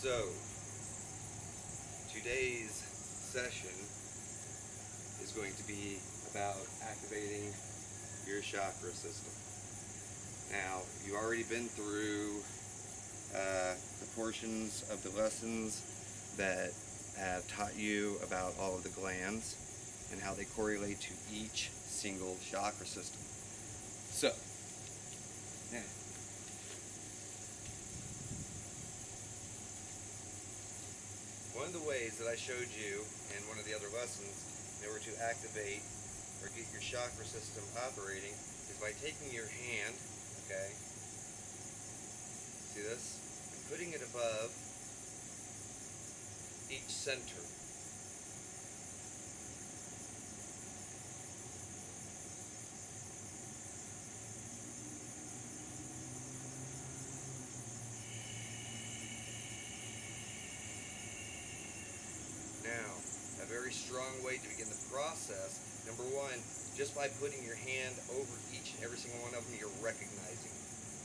So, today's session is going to be about activating your chakra system. Now, you've already been through the portions of the lessons that have taught you about all of the glands and how they correlate to each single chakra system. So, now, one of the ways that I showed you in one of the other lessons in order to activate or get your chakra system operating is by taking your hand, okay, see this, and putting it above each center. Now, a very strong way to begin the process, number one, just by putting your hand over each and every single one of them, you're recognizing,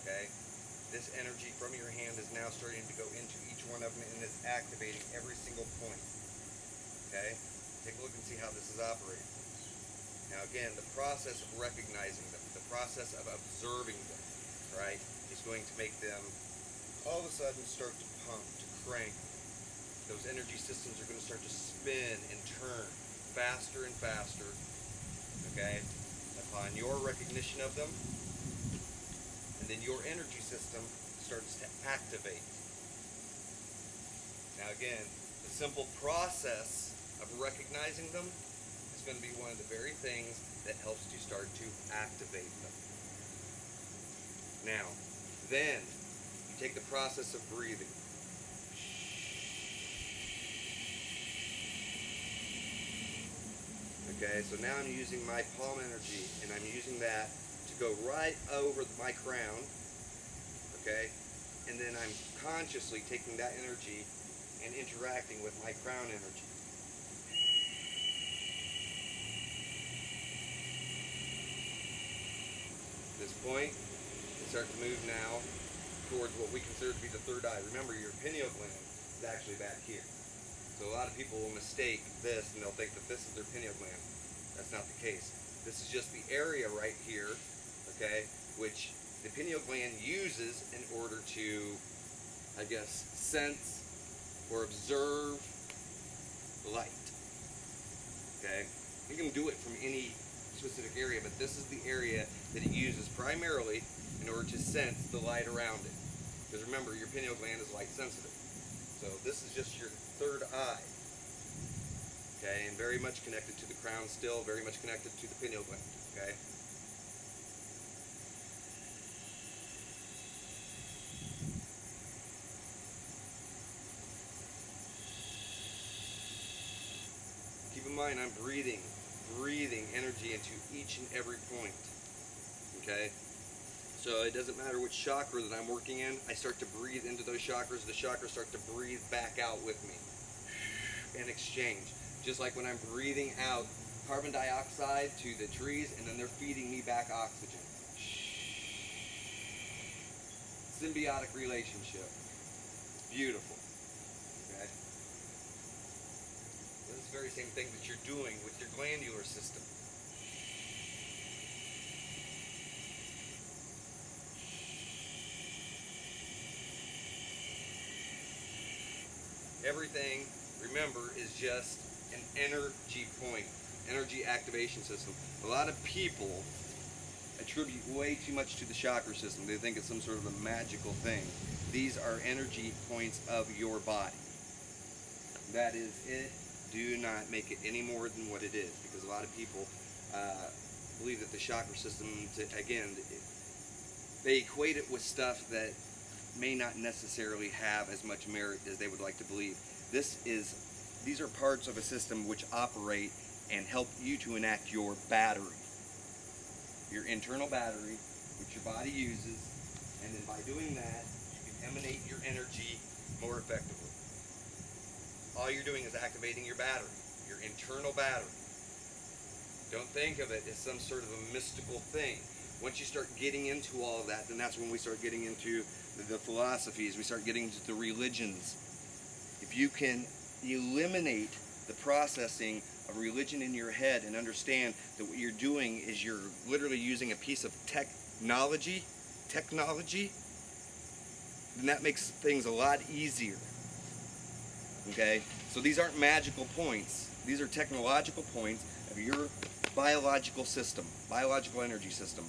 okay? This energy from your hand is now starting to go into each one of them and is activating every single point, okay? Take a look and see how this is operating. Now again, the process of recognizing them, the process of observing them, right, is going to make them all of a sudden start to pump, to crank. Those energy systems are going to start to spin and turn faster and faster, okay, upon your recognition of them, and then your energy system starts to activate. Now again, the simple process of recognizing them is going to be one of the very things that helps you start to activate them. Now, then, you take the process of breathing. Okay, so now I'm using my palm energy, and I'm using that to go right over my crown, okay, and then I'm consciously taking that energy and interacting with my crown energy. At this point, we start to move now towards what we consider to be the third eye. Remember, your pineal gland is actually back here. So a lot of people will mistake this and they'll think that this is their pineal gland. That's not the case. This is just the area right here, okay, which the pineal gland uses in order to, I guess, sense or observe light. Okay? You can do it from any specific area, but this is the area that it uses primarily in order to sense the light around it. Because remember, your pineal gland is light sensitive. So this is just your third eye. Okay, and very much connected to the crown still, very much connected to the pineal gland, okay? Keep in mind, I'm breathing energy into each and every point, okay? So it doesn't matter which chakra that I'm working in, I start to breathe into those chakras, the chakras start to breathe back out with me and exchange. Just like when I'm breathing out carbon dioxide to the trees and then they're feeding me back oxygen. Symbiotic relationship. Beautiful. Okay? This is the very same thing that you're doing with your glandular system. Everything, remember, is just an energy point, energy activation system. A lot of people attribute way too much to the chakra system. They think it's some sort of a magical thing. These are energy points of your body. That is it. Do not make it any more than what it is, because a lot of people believe that the chakra system, again, they equate it with stuff that may not necessarily have as much merit as they would like to believe. These are parts of a system which operate and help you to enact your battery, your internal battery, which your body uses, and then by doing that, you can emanate your energy more effectively. All you're doing is activating your battery, your internal battery. Don't think of it as some sort of a mystical thing. Once you start getting into all of that, then that's when we start getting into the philosophies, we start getting into the religions, If you can eliminate the processing of religion in your head and understand that what you're doing is you're literally using a piece of technology, then that makes things a lot easier. Okay? So these aren't magical points. These are technological points of your biological system, biological energy system.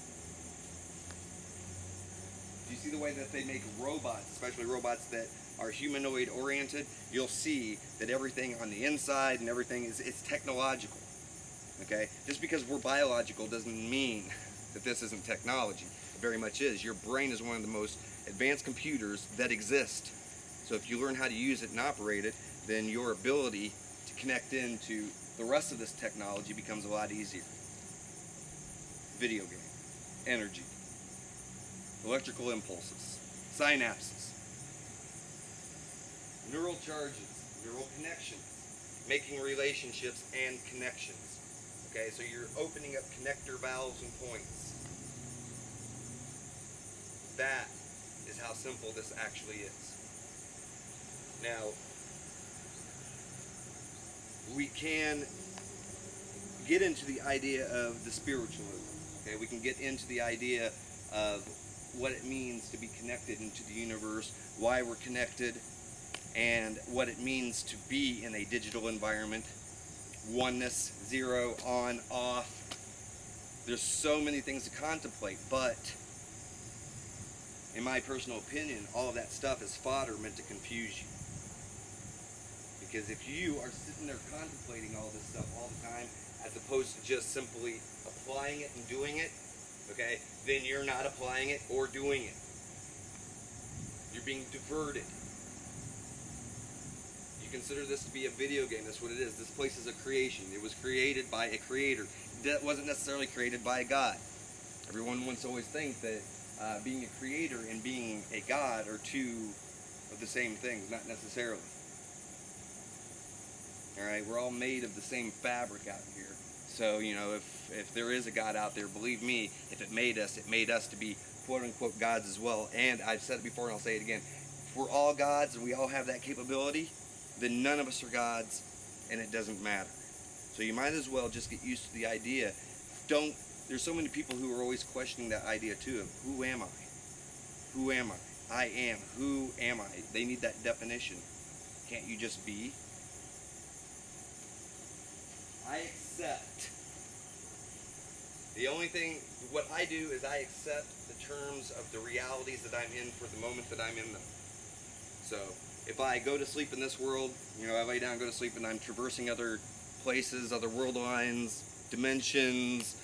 Do you see the way that they make robots, especially robots that are humanoid oriented? You'll see that everything on the inside and everything it's technological. Okay? Just because we're biological doesn't mean that this isn't technology. It very much is. Your brain is one of the most advanced computers that exist. So if you learn how to use it and operate it, then your ability to connect into the rest of this technology becomes a lot easier. Video game, energy, electrical impulses, synapses, neural charges, neural connections, making relationships and connections. Okay, so you're opening up connector valves and points. That is how simple this actually is. Now, we can get into the idea of the spiritualism. Okay, we can get into the idea of what it means to be connected into the universe, why we're connected, and what it means to be in a digital environment. Oneness, zero, on, off. There's so many things to contemplate, but in my personal opinion, all of that stuff is fodder meant to confuse you. Because if you are sitting there contemplating all this stuff all the time, as opposed to just simply applying it and doing it, okay, then you're not applying it or doing it. You're being diverted. You consider this to be a video game. That's what it is. This place is a creation. It was created by a creator. That wasn't necessarily created by a god. Everyone wants to always think that being a creator and being a god are two of the same things. Not necessarily. Alright, we're all made of the same fabric out here. So, you know, if there is a God out there, believe me, if it made us to be quote-unquote gods as well. And I've said it before and I'll say it again. If we're all gods and we all have that capability, then none of us are gods and it doesn't matter. So you might as well just get used to the idea. There's so many people who are always questioning that idea too of who am I? Who am I? I am. Who am I? They need that definition. Can't you just be? I accept. The only thing, what I do is I accept the terms of the realities that I'm in for the moment that I'm in them. So, if I go to sleep in this world, you know, I lay down, go to sleep, and I'm traversing other places, other world lines, dimensions,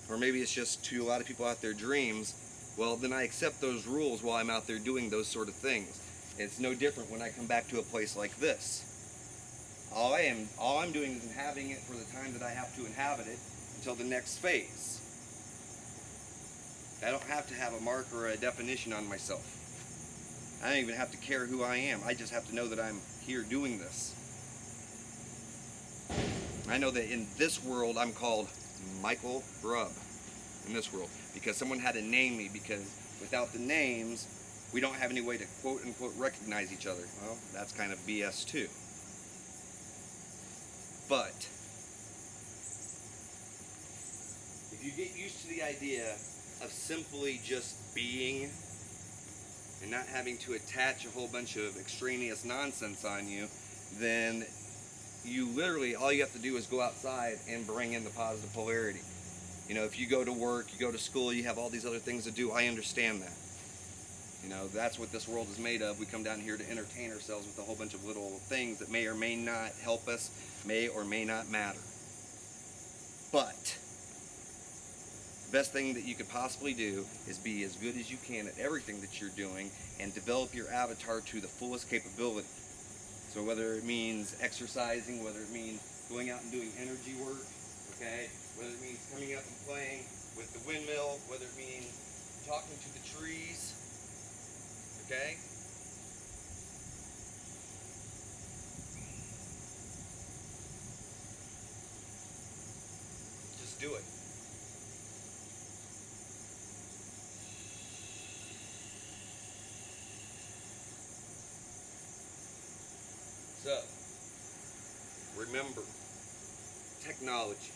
or maybe it's just to a lot of people out there dreams, well, then I accept those rules while I'm out there doing those sort of things. It's no different when I come back to a place like this. All I'm doing is inhabiting it for the time that I have to inhabit it until the next phase. I don't have to have a mark or a definition on myself. I don't even have to care who I am. I just have to know that I'm here doing this. I know that in this world I'm called Michael Grubb in this world because someone had to name me, because without the names we don't have any way to quote unquote recognize each other. Well, that's kind of BS too. But if you get used to the idea of simply just being and not having to attach a whole bunch of extraneous nonsense on you, then you literally, all you have to do is go outside and bring in the positive polarity. You know, if you go to work, you go to school, you have all these other things to do, I understand that. You know, that's what this world is made of. We come down here to entertain ourselves with a whole bunch of little things that may or may not help us, may or may not matter. But the best thing that you could possibly do is be as good as you can at everything that you're doing and develop your avatar to the fullest capability. So whether it means exercising, whether it means going out and doing energy work, okay, whether it means coming up and playing with the windmill, whether it means talking to the trees, okay? Just do it. So, remember, technology.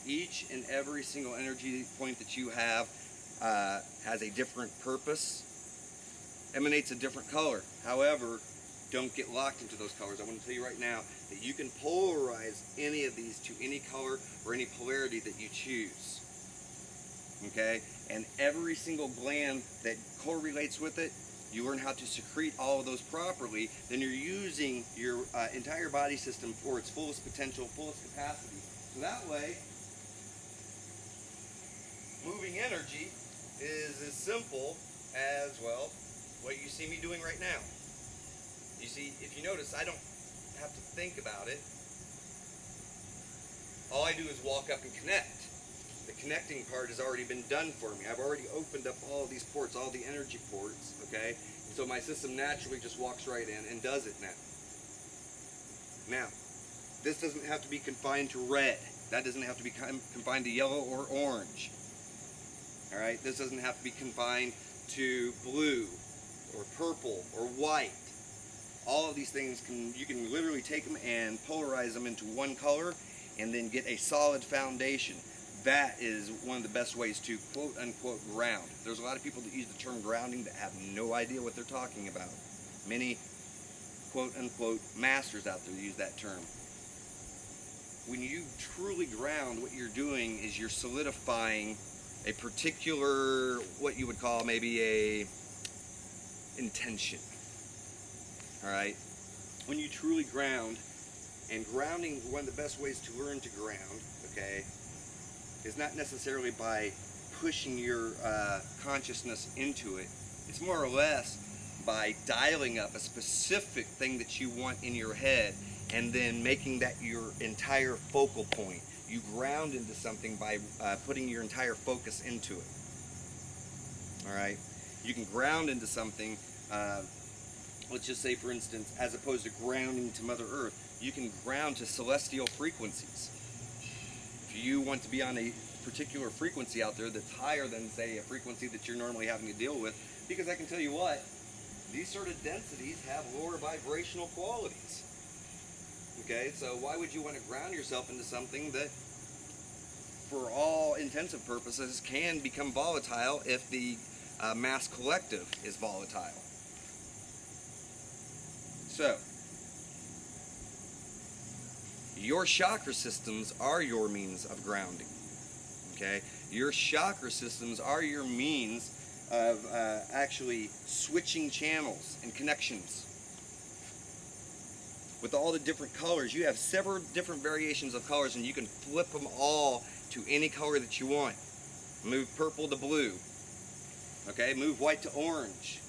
Each and every single energy point that you have has a different purpose, emanates a different color. However, don't get locked into those colors. I want to tell you right now that you can polarize any of these to any color or any polarity that you choose. Okay? And every single gland that correlates with it, you learn how to secrete all of those properly, then you're using your entire body system for its fullest potential, fullest capacity. So that way, moving energy is as simple as, well, what you see me doing right now. You see, if you notice, I don't have to think about it. All I do is walk up and connect. The connecting part has already been done for me. I've already opened up all of these ports, all the energy ports, okay? And so my system naturally just walks right in and does it now. Now, this doesn't have to be confined to red. That doesn't have to be confined to yellow or orange. All right? This doesn't have to be confined to blue or purple or white. All of these things, you can literally take them and polarize them into one color and then get a solid foundation. That is one of the best ways to quote unquote ground. There's a lot of people that use the term grounding that have no idea what they're talking about. Many quote unquote masters out there use that term. When you truly ground, what you're doing is you're solidifying a particular, what you would call maybe a intention. All right? When you truly ground, and grounding, one of the best ways to learn to ground, okay, is not necessarily by pushing your consciousness into it. It's more or less by dialing up a specific thing that you want in your head and then making that your entire focal point. You ground into something by putting your entire focus into it. All right? You can ground into something, let's just say, for instance, as opposed to grounding to Mother Earth, you can ground to celestial frequencies. If you want to be on a particular frequency out there that's higher than, say, a frequency that you're normally having to deal with, because I can tell you what, these sort of densities have lower vibrational qualities. Okay, so why would you want to ground yourself into something that, for all intensive purposes, can become volatile if the mass collective is volatile? So, your chakra systems are your means of grounding. Okay? Your chakra systems are your means of actually switching channels and connections. With all the different colors, you have several different variations of colors, and you can flip them all to any color that you want. Move purple to blue. Okay? Move white to orange.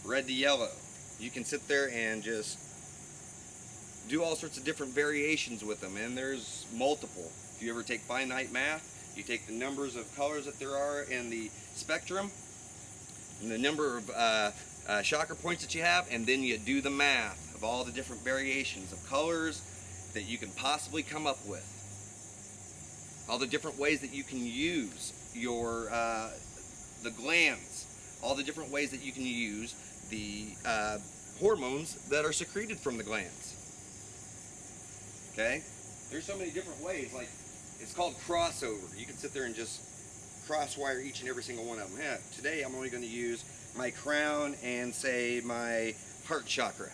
Red to yellow. You can sit there and just do all sorts of different variations with them, and there's multiple. If you ever take finite math, you take the numbers of colors that there are in the spectrum and the number of chakra points that you have, and then you do the math of all the different variations of colors that you can possibly come up with. All the different ways that you can use your the glands, all the different ways that you can use the hormones that are secreted from the glands. Okay? There's so many different ways. Like, it's called crossover. You can sit there and just cross-wire each and every single one of them. Yeah, today I'm only going to use my crown and, say, my heart chakra.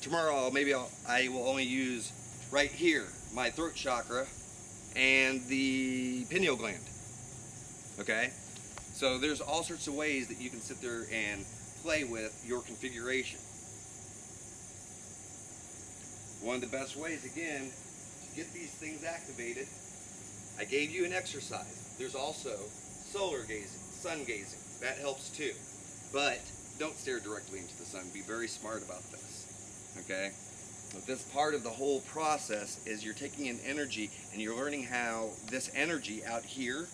Tomorrow I will only use right here my throat chakra and the pineal gland. Okay? So there's all sorts of ways that you can sit there and play with your configuration. One of the best ways, again, to get these things activated, I gave you an exercise. There's also solar gazing, sun gazing. That helps too. But don't stare directly into the sun. Be very smart about this. Okay? But this part of the whole process is you're taking an energy and you're learning how this energy out here,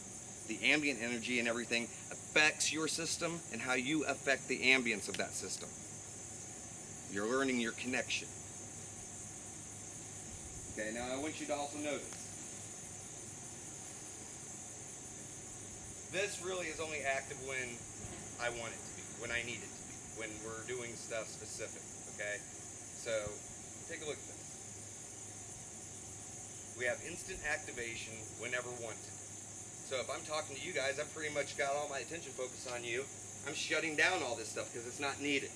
the ambient energy and everything, affects your system and how you affect the ambience of that system. You're learning your connection. Okay, now I want you to also notice, this really is only active when I want it to be, when I need it to be, when we're doing stuff specific, Okay? So, take a look at this. We have instant activation whenever wanted. So if I'm talking to you guys, I've pretty much got all my attention focused on you. I'm shutting down all this stuff because it's not needed.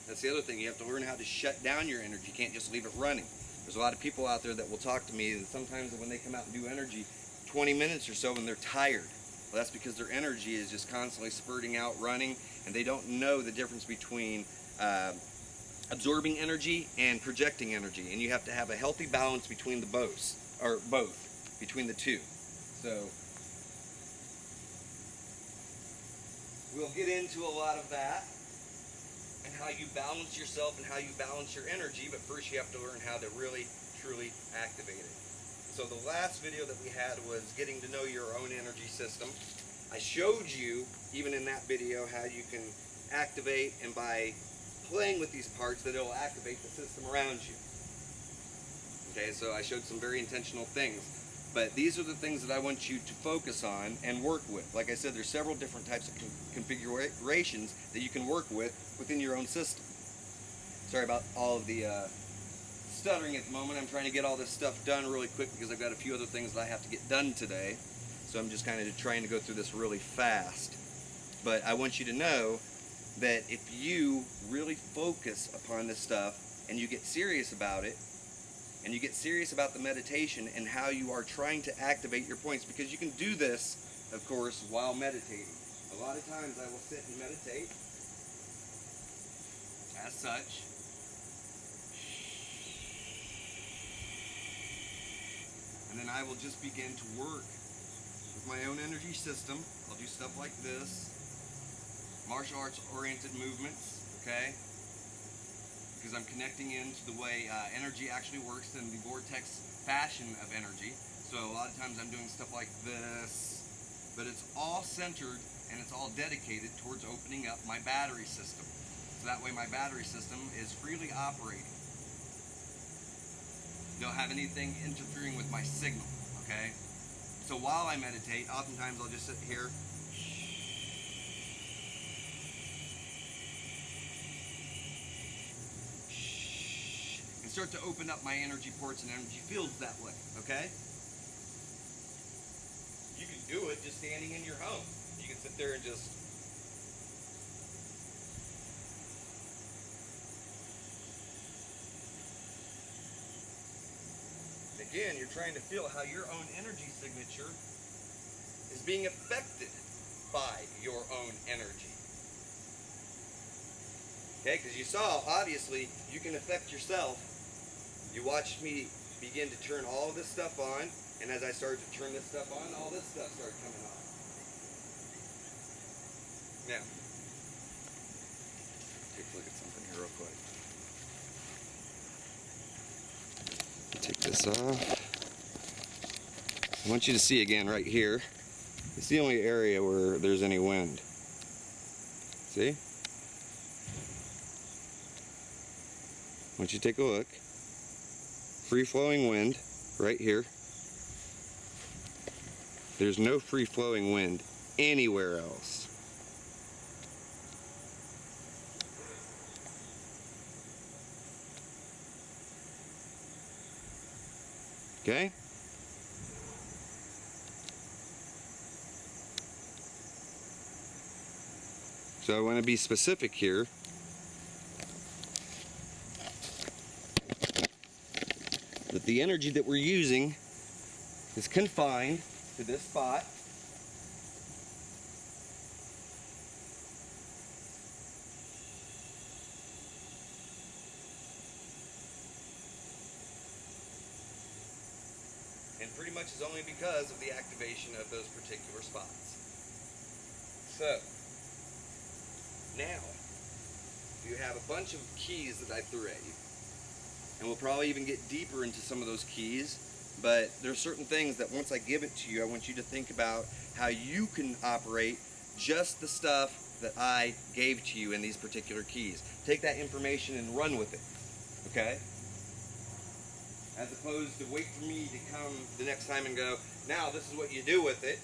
That's the other thing. You have to learn how to shut down your energy. You can't just leave it running. There's a lot of people out there that will talk to me, and sometimes when they come out and do energy, 20 minutes or so, and they're tired. Well, that's because their energy is just constantly spurting out, running, and they don't know the difference between absorbing energy and projecting energy. And you have to have a healthy balance between the both, between the two. So we'll get into a lot of that and how you balance yourself and how you balance your energy, but first you have to learn how to really, truly activate it. So the last video that we had was getting to know your own energy system. I showed you, even in that video, how you can activate, and by playing with these parts that it'll activate the system around you. Okay, so I showed some very intentional things. But these are the things that I want you to focus on and work with. Like I said, there's several different types of configurations that you can work with within your own system. Sorry about all of the stuttering at the moment. I'm trying to get all this stuff done really quick because I've got a few other things that I have to get done today. So I'm just kind of trying to go through this really fast. But I want you to know that if you really focus upon this stuff and you get serious about it, and you get serious about the meditation and how you are trying to activate your points, because you can do this, of course, while meditating. A lot of times I will sit and meditate as such. And then I will just begin to work with my own energy system. I'll do stuff like this, martial arts oriented movements, okay? Because I'm connecting into the way energy actually works in the vortex fashion of energy. So a lot of times I'm doing stuff like this, but it's all centered and it's all dedicated towards opening up my battery system. So that way my battery system is freely operating. Don't have anything interfering with my signal, okay? So while I meditate, oftentimes I'll just sit here and start to open up my energy ports and energy fields that way, okay? You can do it just standing in your home. You can sit there and just again, you're trying to feel how your own energy signature is being affected by your own energy. Okay, because you saw, obviously, you can affect yourself. You watched me begin to turn all this stuff on, and as I started to turn this stuff on, all this stuff started coming on. Now, take a look at something here real quick. Take this off. I want you to see again right here. It's the only area where there's any wind. See? I want you to take a look. Free-flowing wind right here. There's no free-flowing wind anywhere else. Okay? So I want to be specific here. That the energy that we're using is confined to this spot. And pretty much is only because of the activation of those particular spots. So, now, you have a bunch of keys that I threw at you. And we'll probably even get deeper into some of those keys, but there's certain things that once I give it to you, I want you to think about how you can operate just the stuff that I gave to you in these particular keys. Take that information and run with it, okay? As opposed to wait for me to come the next time and go, now this is what you do with it.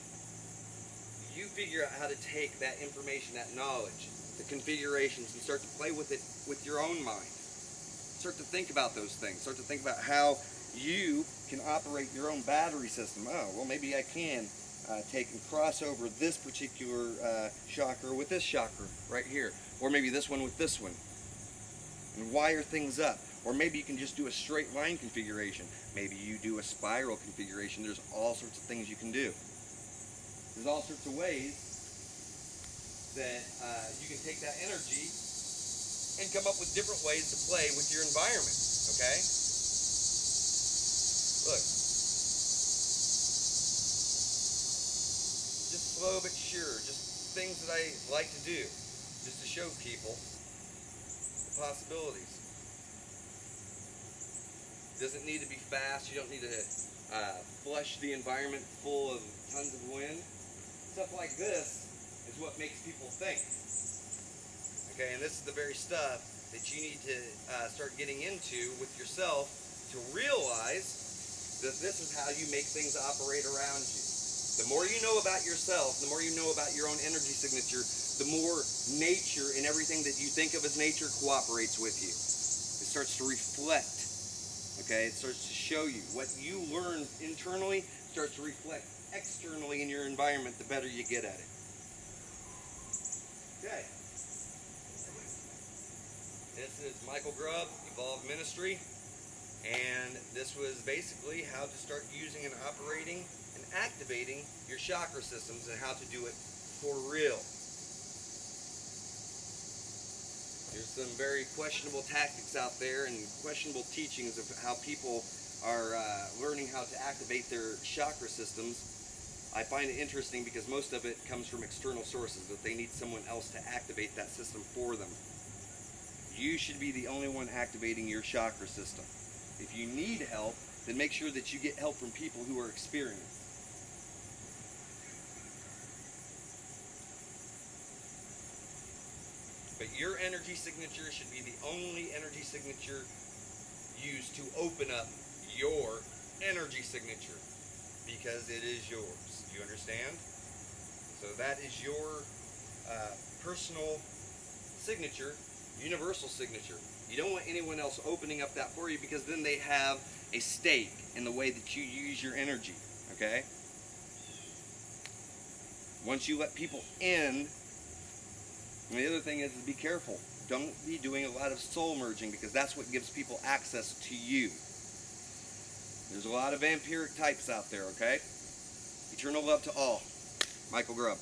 You figure out how to take that information, that knowledge, the configurations, and start to play with it with your own mind. start to think about those things. Start to think about how you can operate your own battery system. Oh, well, maybe I can take and cross over this particular chakra with this chakra right here. Or maybe this one with this one. And wire things up. Or maybe you can just do a straight line configuration. Maybe you do a spiral configuration. There's all sorts of things you can do. There's all sorts of ways that you can take that energy and come up with different ways to play with your environment, okay? Look. Just slow but sure. Just things that I like to do, just to show people the possibilities. It doesn't need to be fast. You don't need to flush the environment full of tons of wind. Stuff like this is what makes people think. Okay, and this is the very stuff that you need to start getting into with yourself to realize that this is how you make things operate around you. The more you know about yourself, the more you know about your own energy signature, the more nature and everything that you think of as nature cooperates with you. It starts to reflect. Okay, it starts to show you what you learn internally starts to reflect externally in your environment. The better you get at it. Okay. This is Michael Grubb, Evolved Ministry, and this was basically how to start using and operating and activating your chakra systems and how to do it for real. There's some very questionable tactics out there and questionable teachings of how people are learning how to activate their chakra systems. I find it interesting because most of it comes from external sources, that they need someone else to activate that system for them. You should be the only one activating your chakra system. If you need help, then make sure that you get help from people who are experienced. But your energy signature should be the only energy signature used to open up your energy signature, because it is yours. You understand? So that is your personal signature, universal signature. You don't want anyone else opening up that for you, because then they have a stake in the way that you use your energy. Okay? Once you let people in, and the other thing is be careful. Don't be doing a lot of soul merging, because that's what gives people access to you. There's a lot of vampiric types out there, okay? Eternal love to all. Michael Grubb.